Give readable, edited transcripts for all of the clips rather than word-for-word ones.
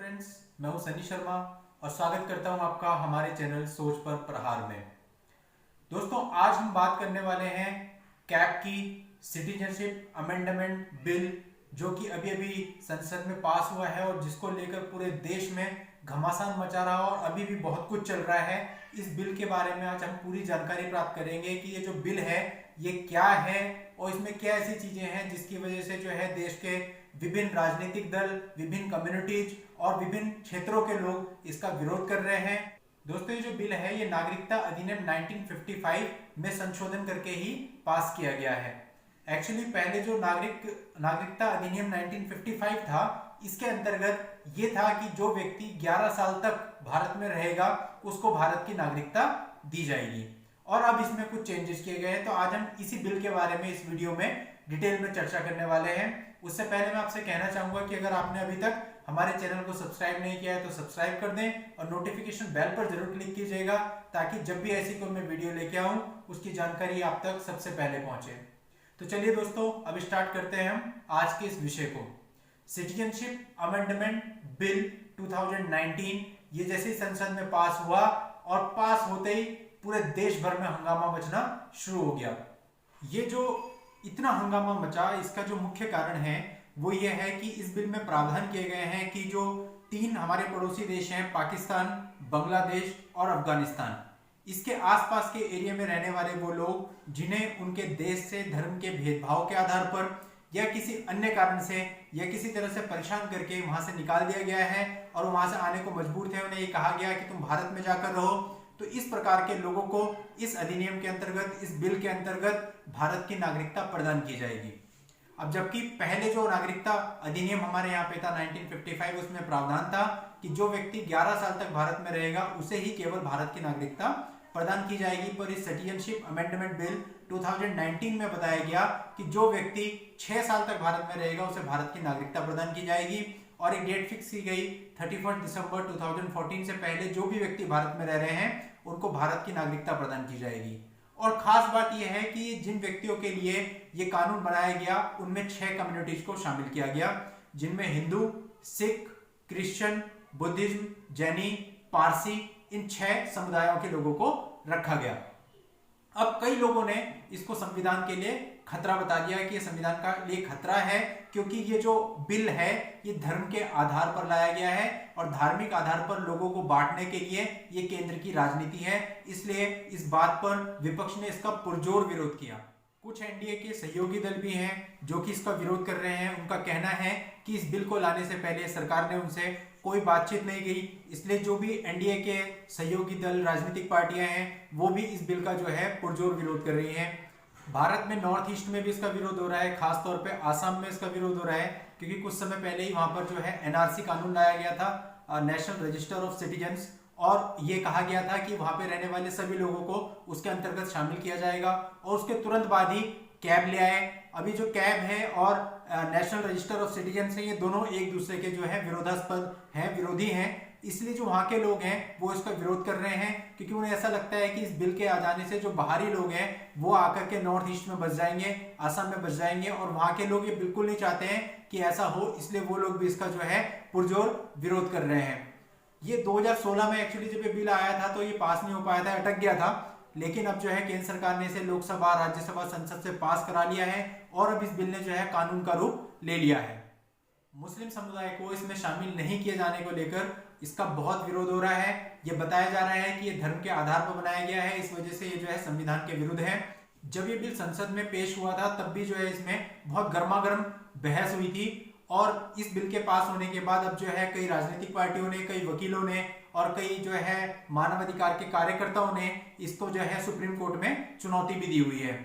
Friends, मैं हूं सनी शर्मा और स्वागत करता हूं आपका हमारे चैनल सोच पर प्रहार में। दोस्तों, आज हम बात करने वाले हैं कैग की सिटीजनशिप अमेंडमेंट बिल, जो कि अभी अभी संसद में पास हुआ है और जिसको लेकर पूरे देश में घमासान मचा रहा और अभी भी बहुत कुछ चल रहा है। इस बिल के बारे में आज हम पूरी जानकारी प्राप्त करेंगे कि ये जो बिल है ये क्या है और इसमें क्या ऐसी चीजें हैं जिसकी वजह से जो है देश के विभिन्न राजनीतिक दल, विभिन्न कम्युनिटीज और विभिन्न क्षेत्रों के लोग इसका विरोध कर रहे हैं। दोस्तों, ये जो बिल है ये नागरिकता अधिनियम 1955 में संशोधन करके ही पास किया गया है। एक्चुअली पहले जो नागरिकता अधिनियम 1955 था, इसके अंतर्गत ये था कि जो व्यक्ति 11 साल तक भारत में रहेगा उसको भारत की नागरिकता दी जाएगी। और अब इसमें कुछ चेंजेस किए गए हैं, तो आज हम इसी बिल के बारे में इस वीडियो में डिटेल में चर्चा करने वाले हैं। उससे पहले मैं आपसे कहना चाहूंगा कि अगर आपने अभी तक हमारे चैनल को सब्सक्राइब नहीं किया है तो सब्सक्राइब कर दें और नोटिफिकेशन बेल पर जरूर क्लिक कीजिएगा, ताकि जब भी ऐसी कोई मैं वीडियो लेके आऊं उसकी जानकारी आप तक सबसे पहले पहुंचे। तो चलिए दोस्तों, अब स्टार्ट करते हैं हम आज के इस विषय को। सिटीजनशिप अमेंडमेंट बिल 2019 ये जैसे ही संसद में पास हुआ और पास होते ही पूरे देश भर में हंगामा मचना शुरू हो गया। ये जो इतना हंगामा मचा, इसका जो मुख्य कारण है वो ये है कि इस बिल में प्रावधान किए गए हैं कि जो 3 हमारे पड़ोसी देश हैं, पाकिस्तान, बांग्लादेश और अफगानिस्तान, इसके आसपास के एरिया में रहने वाले वो लोग जिन्हें उनके देश से धर्म के भेदभाव के आधार पर या किसी अन्य कारण से या किसी तरह से परेशान करके वहां से निकाल दिया गया है और वहां से आने को मजबूर थे, उन्हें ये कहा गया कि तुम भारत में जाकर रहो, तो इस प्रकार के लोगों को इस अधिनियम के अंतर्गत, इस बिल के अंतर्गत भारत की नागरिकता प्रदान की जाएगी। अब जबकि पहले जो नागरिकता अधिनियम हमारे यहाँ पे था 1955, उसमें प्रावधान था कि जो व्यक्ति 11 साल तक भारत में रहेगा उसे ही केवल भारत की नागरिकता प्रदान की जाएगी। पर इस सिटीजनशिप अमेंडमेंट बिल 2019 में बताया गया कि जो व्यक्ति 6 साल तक भारत में रहेगा उसे भारत की नागरिकता प्रदान की जाएगी और एक डेट फिक्स की गई 31 दिसंबर 2014 से पहले जो भी व्यक्ति भारत में रह रहे हैं उनको भारत की नागरिकता प्रदान की जाएगी। और खास बात यह है कि जिन व्यक्तियों के लिए यह कानून बनाया गया उनमें 6 कम्युनिटीज को शामिल किया गया, जिनमें हिंदू, सिख, क्रिश्चियन, बुद्धिज्म, जैनी, पारसी, इन 6 समुदायों के लोगों को रखा गया। अब कई लोगों ने इसको संविधान के लिए खतरा बता दिया कि यह संविधान का लिए खतरा है, क्योंकि ये जो बिल है ये धर्म के आधार पर लाया गया है और धार्मिक आधार पर लोगों को बांटने के लिए ये केंद्र की राजनीति है। इसलिए इस बात पर विपक्ष ने इसका पुरजोर विरोध किया। कुछ एनडीए के सहयोगी दल भी हैं जो कि इसका विरोध कर रहे हैं। उनका कहना है कि इस बिल को लाने से पहले सरकार ने उनसे कोई बातचीत नहीं की, इसलिए जो भी एनडीए के सहयोगी दल, राजनीतिक पार्टियां हैं, वो भी इस बिल का जो है पुरजोर विरोध कर रही हैं। भारत में नॉर्थ ईस्ट में भी इसका विरोध हो रहा है, खासतौर पे आसाम में इसका विरोध हो रहा है, क्योंकि कुछ समय पहले ही वहां पर जो है एनआरसी कानून लाया गया था, नेशनल रजिस्टर ऑफ सिटीजन्स, और ये कहा गया था कि वहां पे रहने वाले सभी लोगों को उसके अंतर्गत शामिल किया जाएगा। और उसके तुरंत बाद ही कैब ले आए। अभी जो कैब है और नेशनल रजिस्टर ऑफ सिटीजन्स है, ये दोनों एक दूसरे के जो है विरोधास्पद हैं, विरोधी हैं। इसलिए जो वहां के लोग हैं वो इसका विरोध कर रहे हैं, क्योंकि उन्हें ऐसा लगता है कि इस बिल के आ जाने से जो बाहरी लोग हैं वो आकर के नॉर्थ ईस्ट में बस जाएंगे, आसाम में बस जाएंगे, और वहां के लोग ये बिल्कुल नहीं चाहते हैं कि ऐसा हो। इसलिए वो लोग भी इसका जो है पुरजोर विरोध कर रहे हैं। ये 2016 में एक्चुअली जब ये बिल आया था तो ये पास नहीं हो पाया था, अटक गया था, लेकिन अब जो है केंद्र सरकार ने इसे लोकसभा, राज्यसभा, संसद से पास करा लिया है और अब इस बिल ने जो है कानून का रूप ले लिया है। मुस्लिम समुदाय को इसमें शामिल नहीं किए जाने को लेकर इसका बहुत विरोध हो रहा है। यह बताया जा रहा है कि यह धर्म के आधार पर बनाया गया है, इस वजह से ये जो है संविधान के विरुद्ध है। जब ये बिल संसद में पेश हुआ था तब भी जो है इसमें बहुत गर्मागर्म बहस हुई थी, और इस बिल के पास होने के बाद अब जो है कई राजनीतिक पार्टियों ने, कई वकीलों ने और कई जो है मानवाधिकार के कार्यकर्ताओं ने इसको जो है सुप्रीम कोर्ट में चुनौती भी दी हुई है।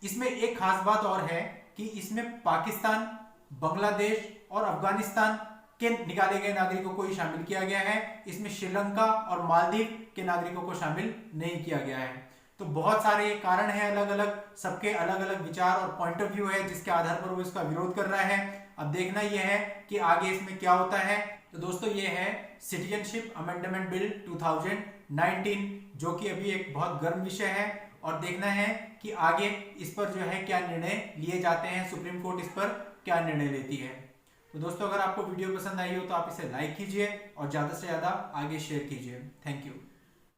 इसमें एक खास बात और है कि इसमें पाकिस्तान, बांग्लादेश और अफगानिस्तान के निकाले गए नागरिकों को ही शामिल किया गया है। इसमें श्रीलंका और मालदीव के नागरिकों को शामिल नहीं किया गया है। तो बहुत सारे कारण हैं अलग अलग, सबके अलग अलग विचार और पॉइंट ऑफ व्यू है जिसके आधार पर वो इसका विरोध कर रहा है। अब देखना यह है कि आगे इसमें क्या होता है। तो दोस्तों, ये है सिटीजनशिप अमेंडमेंट बिल 2019, जो कि अभी एक बहुत गर्म विषय है, और देखना है कि आगे इस पर जो है क्या निर्णय लिए जाते हैं, सुप्रीम कोर्ट इस पर क्या निर्णय लेती है। तो दोस्तों अगर आपको वीडियो पसंद आई हो तो आप इसे लाइक कीजिए और ज़्यादा से ज़्यादा आगे शेयर कीजिए। Thank you.